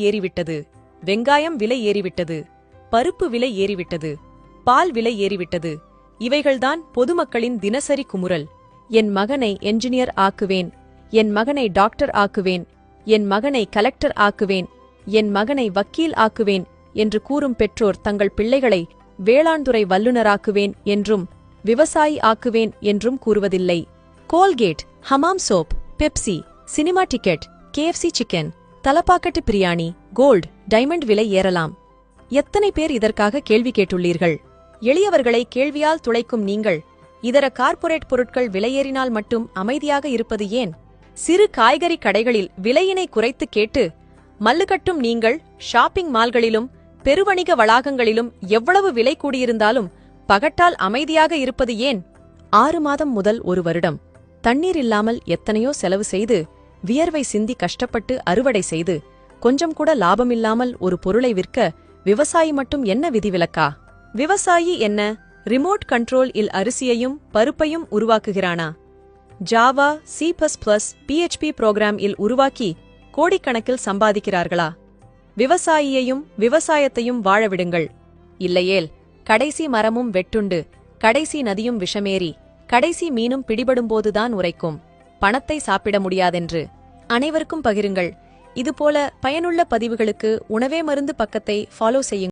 ஏறிவிட்டது, வெங்காயம் விலை ஏறிவிட்டது, பருப்பு விலை ஏறிவிட்டது, பால் விலை ஏறிவிட்டது. இவைகள்தான் பொதுமக்களின் தினசரி குமுறல். என் மகனை என்ஜினியர் ஆக்குவேன், என் மகனை டாக்டர் ஆக்குவேன், என் மகனை கலெக்டர் ஆக்குவேன், என் மகனை வக்கீல் ஆக்குவேன் என்று கூறும் பெற்றோர் தங்கள் பிள்ளைகளை வேளாண்துறை வல்லுநராக்குவேன் என்றும் விவசாயி ஆக்குவேன் என்றும் கூறுவதில்லை. Colgate, Hamam soap, Pepsi, cinema ticket, KFC chicken, Thalappakatti biryani, gold, diamond விலை ஏறலாம். எத்தனை பேர் இதற்காக கேள்வி கேட்டுள்ளீர்கள்? எளியவர்களை கேள்வியால் துளைக்கும் நீங்கள் இதர கார்ப்பரேட் பொருட்கள் விலையேறினால் மட்டும் அமைதியாக இருப்பது ஏன்? சிறு காய்கறி கடைகளில் விலையினை குறைத்து கேட்டு மல்லுகட்டும் நீங்கள் ஷாப்பிங் மால்களிலும் பெருவணிக வளாகங்களிலும் எவ்வளவு விலை கூடியிருந்தாலும் பகட்டால் அமைதியாக இருப்பது ஏன்? 6 மாதம் முதல் 1 வருடம் தண்ணீர் இல்லாமல் எத்தனையோ செலவு செய்து வியர்வை சிந்தி கஷ்டப்பட்டு அறுவடை செய்து கொஞ்சம் கூட லாபமில்லாமல் ஒரு பொருளை விற்க விவசாயி மட்டும் என்ன விதிவிலக்கா? விவசாயி என்ன ரிமோட் கண்ட்ரோல் இல் அரிசியையும் பருப்பையும் உருவாக்குகிறானா? ஜாவா, C++, PHP புரோகிராம் இல் உருவாக்கி கோடிக்கணக்கில் சம்பாதிக்கிறார்களா? விவசாயியையும் விவசாயத்தையும் வாழவிடுங்கள். இல்லையேல் கடைசி மரமும் வெட்டுண்டு, கடைசி நதியும் விஷமேறி, கடைசி மீனும் பிடிபடும்போதுதான் உரைக்கும் பணத்தை சாப்பிட முடியாதென்று. அனைவருக்கும் பகிருங்கள். இதுபோல பயனுள்ள பதிவுகளுக்கு உணவே மருந்து பக்கத்தை ஃபாலோ செய்யுங்கள்.